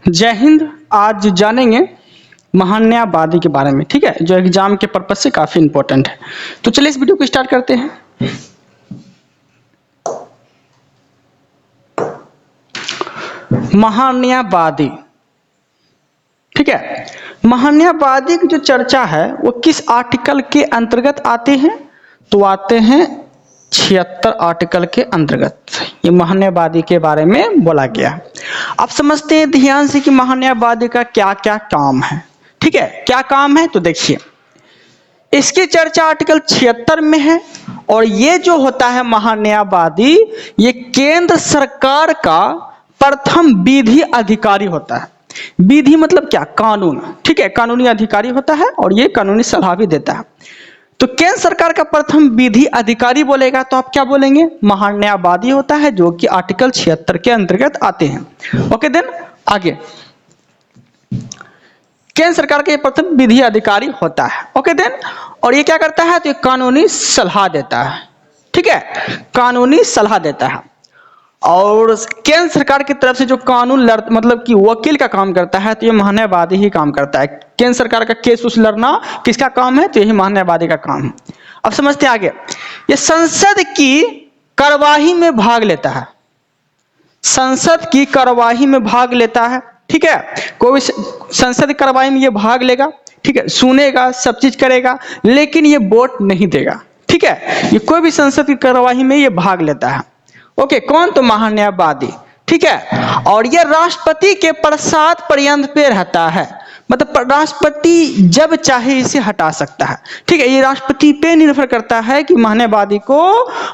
जय हिंद। आज जानेंगे महान्यायवादी के बारे में, ठीक है, जो एग्जाम के पर्पज से काफी इंपॉर्टेंट है। तो चलिए इस वीडियो को स्टार्ट करते हैं। महान्यायवादी, ठीक है। महान्यायवादी की जो चर्चा है वो किस आर्टिकल के अंतर्गत आते हैं? तो आते हैं 76 आर्टिकल के अंतर्गत ये महान्यायवादी के बारे में बोला गया है। आप समझते हैं ध्यान से कि महान्यायवादी का क्या क्या काम है, ठीक है। क्या काम है तो देखिए, इसकी चर्चा आर्टिकल 76 में है। और ये जो होता है महान्यायवादी, ये केंद्र सरकार का प्रथम विधि अधिकारी होता है। विधि मतलब क्या? कानून, ठीक है, कानूनी अधिकारी होता है और ये कानूनी सलाह भी देता है। तो केंद्र सरकार का प्रथम विधि अधिकारी बोलेगा तो आप क्या बोलेंगे? महान्यायवादी होता है, जो कि आर्टिकल 76 के अंतर्गत आते हैं। ओके, देन आगे केंद्र सरकार का प्रथम विधि अधिकारी होता है। ओके, देन और ये क्या करता है? तो ये कानूनी सलाह देता है, ठीक है, कानूनी सलाह देता है। और केंद्र सरकार की तरफ से जो कानून मतलब कि वकील का काम करता है, तो ये महान्यायवादी ही काम करता है। केंद्र सरकार का केस उस लड़ना किसका काम है? तो यही महान्यायवादी का काम है। अब समझते हैं आगे। ये संसद की कार्यवाही में भाग लेता है, संसद की कार्यवाही में भाग लेता है, ठीक है। कोई संसद की कार्यवाही में ये भाग लेगा, ठीक है, सुनेगा, सब चीज करेगा, लेकिन ये वोट नहीं देगा, ठीक है। ये कोई भी संसद की कार्यवाही में ये भाग लेता है। ओके, कौन? तो महान्यायवादी, ठीक है। और ये राष्ट्रपति के प्रसाद पर्यंत पे रहता है, मतलब राष्ट्रपति जब चाहे इसे हटा सकता है, ठीक है। ये राष्ट्रपति पे निर्भर करता है कि महान्यायवादी को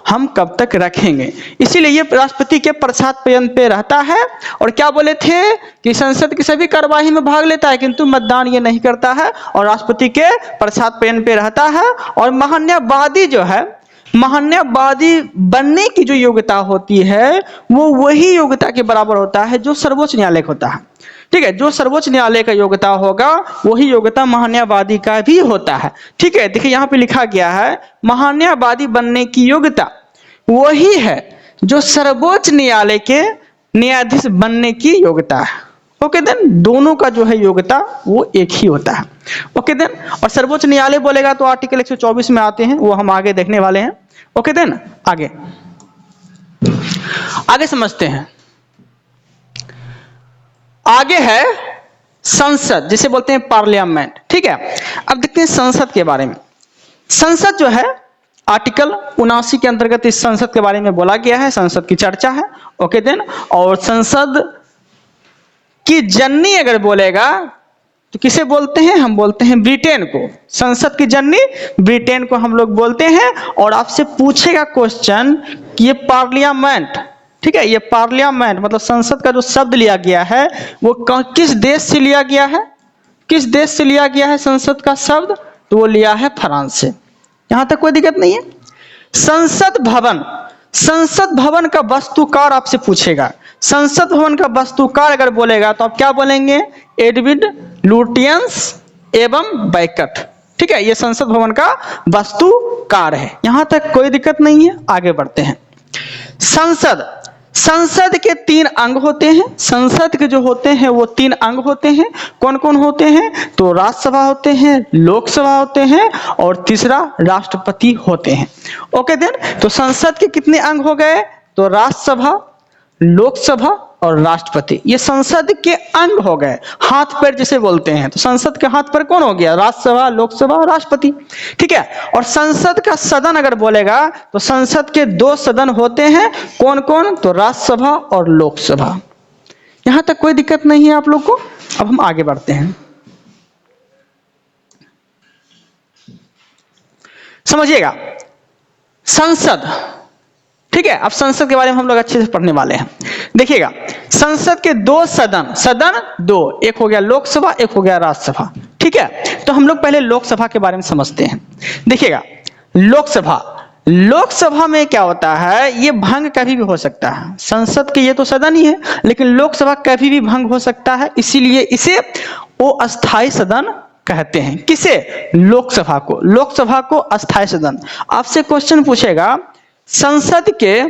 हम कब तक रखेंगे, इसीलिए ये राष्ट्रपति के प्रसाद पर्यंत पे रहता है। और क्या बोले थे कि संसद की सभी कार्यवाही में भाग लेता है, किंतु मतदान ये नहीं करता है और राष्ट्रपति के प्रसाद पर्यंत पे रहता है। और महान्यायवादी जो है, महान्यायवादी बनने की जो योग्यता होती है वो वही योग्यता के बराबर होता है जो सर्वोच्च न्यायालय का होता है, ठीक है। जो सर्वोच्च न्यायालय का योग्यता होगा वही योग्यता महान्यायवादी का भी होता है, ठीक है। देखिए यहाँ पे लिखा गया है महान्यायवादी बनने की योग्यता वही है जो सर्वोच्च न्यायालय के न्यायाधीश बनने की योग्यता है। ओके, देन दोनों का जो है योग्यता वो एक ही होता है। ओके, देन और सर्वोच्च न्यायालय बोलेगा तो आर्टिकल 124 में आते हैं, वो हम आगे देखने वाले हैं। ओके, देन आगे समझते हैं। आगे है संसद, जिसे बोलते हैं पार्लियामेंट, ठीक है। अब देखते हैं संसद के बारे में। संसद जो है आर्टिकल 79 के अंतर्गत इस संसद के बारे में बोला गया है, संसद की चर्चा है। ओके, देन और संसद की जननी अगर बोलेगा तो किसे बोलते हैं? हम बोलते हैं ब्रिटेन को। संसद की जननी ब्रिटेन को हम लोग बोलते हैं। और आपसे पूछेगा क्वेश्चन कि ये पार्लियामेंट, ठीक है, ये पार्लियामेंट मतलब संसद का जो शब्द लिया गया है वो किस देश से लिया गया है? किस देश से लिया गया है संसद का शब्द? तो वो लिया है फ्रांस से। यहां तक कोई दिक्कत नहीं है। संसद भवन, संसद भवन का वास्तुकार आपसे पूछेगा। संसद भवन का वास्तुकार अगर बोलेगा तो आप क्या बोलेंगे? एडविन लुटियंस एवं बैकट, ठीक है, ये संसद भवन का वास्तुकार है। यहां तक कोई दिक्कत नहीं है, आगे बढ़ते हैं। संसद के 3 अंग होते हैं। संसद के जो होते हैं वो 3 अंग होते हैं। कौन कौन होते हैं? तो राज्यसभा होते हैं, लोकसभा होते हैं और तीसरा राष्ट्रपति होते हैं। ओके, देन तो संसद के कितने अंग हो गए? तो राज्यसभा, लोकसभा और राष्ट्रपति, ये संसद के अंग हो गए, हाथ पैर जिसे बोलते हैं। तो संसद के हाथ पैर कौन हो गया? राज्यसभा, लोकसभा और राष्ट्रपति, ठीक है। और संसद का सदन अगर बोलेगा तो संसद के 2 सदन होते हैं। कौन कौन? तो राज्यसभा और लोकसभा। यहां तक कोई दिक्कत नहीं है आप लोग को। अब हम आगे बढ़ते हैं, समझिएगा। संसद, ठीक है। अब संसद के बारे में हम लोग अच्छे से पढ़ने वाले हैं। देखिएगा, संसद के 2 सदन, सदन 2, एक हो गया लोकसभा, एक हो गया राज्यसभा, ठीक है। तो हम लोग पहले लोकसभा के बारे में समझते हैं। देखिएगा, लोकसभा, लोकसभा में क्या होता है? ये भंग कभी भी हो सकता है। संसद के ये तो सदन ही है, लेकिन लोकसभा कभी भी भंग हो सकता है, इसीलिए इसे वो अस्थायी सदन कहते हैं। किसे? लोकसभा को। लोकसभा को अस्थायी सदन। आपसे क्वेश्चन पूछेगा संसद के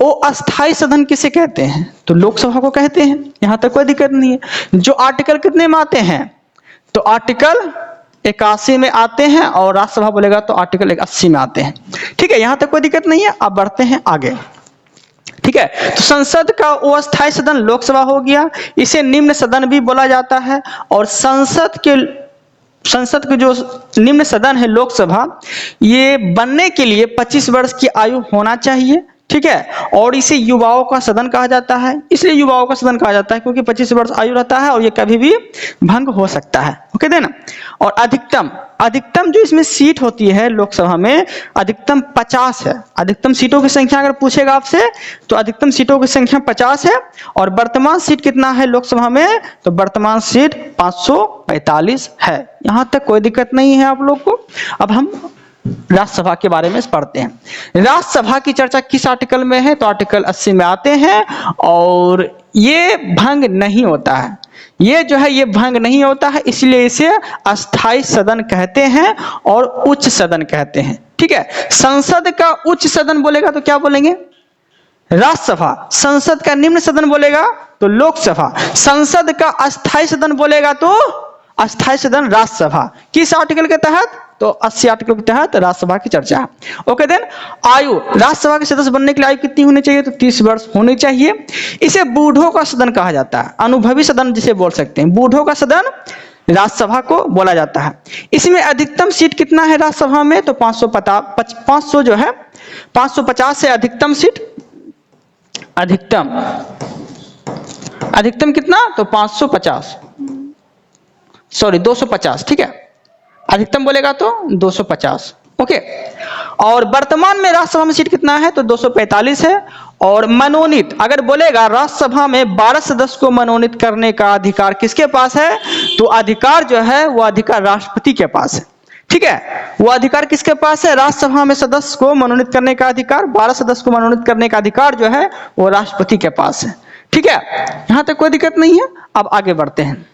वो अस्थाई सदन किसे कहते हैं? तो लोकसभा को कहते हैं। यहां तक कोई दिक्कत नहीं है। जो आर्टिकल कितने में आते हैं? तो आर्टिकल 81 में आते हैं, और राज्यसभा बोलेगा तो आर्टिकल 80 में आते हैं। ठीक है, यहां तक कोई दिक्कत नहीं है। अब बढ़ते हैं आगे। ठीक है, तो संसद का वो अस्थाई सदन लोकसभा हो गया। इसे निम्न सदन भी बोला जाता है। और संसद के जो निम्न सदन है लोकसभा, ये बनने के लिए 25 वर्ष की आयु होना चाहिए। ठीक है, और इसे युवाओं का सदन कहा जाता है। इसलिए युवाओं का सदन कहा जाता है क्योंकि 25 वर्ष आयु रहता है और ये कभी भी भंग हो सकता है। ओके देना। और अधिकतम जो इसमें सीट होती है लोकसभा में, अधिकतम 50 है। अधिकतम सीटों की संख्या अगर पूछेगा आपसे तो अधिकतम सीटों की संख्या 50 है। और वर्तमान सीट कितना है लोकसभा में? तो वर्तमान सीट 545 है। यहां तक कोई दिक्कत नहीं है आप लोग को। अब हम राज्यसभा के बारे में पढ़ते हैं। राज्यसभा की चर्चा किस आर्टिकल में है? तो आर्टिकल 80 में आते हैं। और ये भंग नहीं होता है। ये जो है ये भंग नहीं होता है, इसलिए इसे अस्थाई सदन कहते हैं और उच्च सदन कहते हैं। ठीक है, संसद का उच्च सदन बोलेगा तो क्या बोलेंगे? राज्यसभा। संसद का निम्न सदन बोलेगा तो लोकसभा। संसद का अस्थाई सदन बोलेगा तो अस्थाई सदन राज्यसभा। किस आर्टिकल के तहत? तो 80 आर्टिकल के तहत राज्यसभा की चर्चा है। Okay then. आयु, राज्यसभा के सदस्य बनने के लिए आयु कितनी होनी चाहिए? तो 30 वर्ष होनी चाहिए। इसे बूढ़ों का सदन कहा जाता है, अनुभवी सदन जिसे बोल सकते हैं। बूढ़ों का सदन राज्यसभा को बोला जाता है। इसमें अधिकतम सीट कितना है राज्यसभा में? तो 500 जो है 550 से अधिकतम सीट। अधिकतम कितना? तो 550, सॉरी 250। ठीक है, अधिकतम बोलेगा तो 250। ओके। और वर्तमान में राज्यसभा में सीट कितना है? तो 245 है। और मनोनीत अगर बोलेगा राज्यसभा में 12 सदस्य को मनोनीत करने का अधिकार किसके पास है? तो अधिकार जो है वो अधिकार राष्ट्रपति के पास है। ठीक है, वो अधिकार किसके पास है? राज्यसभा में सदस्य को मनोनीत करने का अधिकार, 12 सदस्य को मनोनीत करने का अधिकार जो है वो राष्ट्रपति के पास है। ठीक है, यहां तक कोई दिक्कत नहीं है। अब आगे बढ़ते हैं।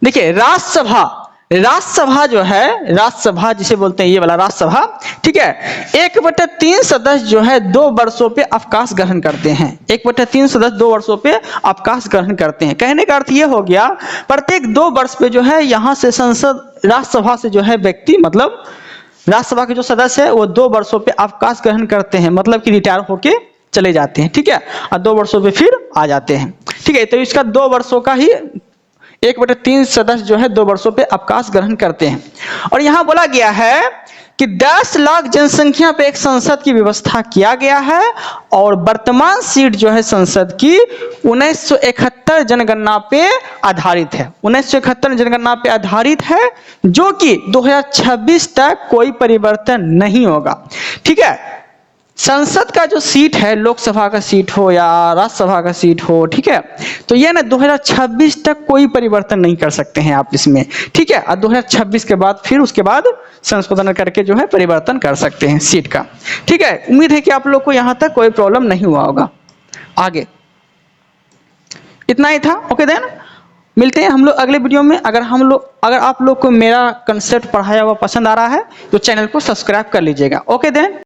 देखिए, राज्यसभा जो है, राज्यसभा जिसे बोलते हैं ये वाला राज्यसभा, ठीक है, 1/3 सदस्य जो है 2 वर्षों पे अवकाश ग्रहण करते हैं। 1/3 सदस्य 2 वर्षों पे अवकाश ग्रहण करते हैं। कहने का अर्थ ये हो गया, प्रत्येक 2 वर्ष पे जो है यहाँ से संसद राज्यसभा से जो है व्यक्ति, मतलब राज्यसभा के जो सदस्य है वो 2 वर्षों पे अवकाश ग्रहण करते हैं, मतलब कि रिटायर होके चले जाते हैं। ठीक है, और 2 वर्षों पे फिर आ जाते हैं। ठीक है, तो इसका 2 वर्षों का ही 1/3 सदस्य जो है 2 वर्षों पे अवकाश ग्रहण करते हैं। और यहां बोला गया है कि 10 लाख जनसंख्या पे एक संसद की व्यवस्था किया गया है। और वर्तमान सीट जो है संसद की 1971 जनगणना पे आधारित है। 1971 जनगणना पे आधारित है, जो कि 2026 तक कोई परिवर्तन नहीं होगा। ठीक है, संसद का जो सीट है, लोकसभा का सीट हो या राज्यसभा का सीट हो, ठीक है, तो ये ना 2026 तक कोई परिवर्तन नहीं कर सकते हैं आप इसमें। ठीक है, और 2026 के बाद फिर उसके बाद संशोधन करके जो है परिवर्तन कर सकते हैं सीट का। ठीक है, उम्मीद है कि आप लोग को यहाँ तक कोई प्रॉब्लम नहीं हुआ होगा। आगे इतना ही था। ओके देन, मिलते हैं हम लोग अगले वीडियो में। अगर आप लोग को मेरा कंसेप्ट पढ़ाया हुआ पसंद आ रहा है तो चैनल को सब्सक्राइब कर लीजिएगा। Okay then.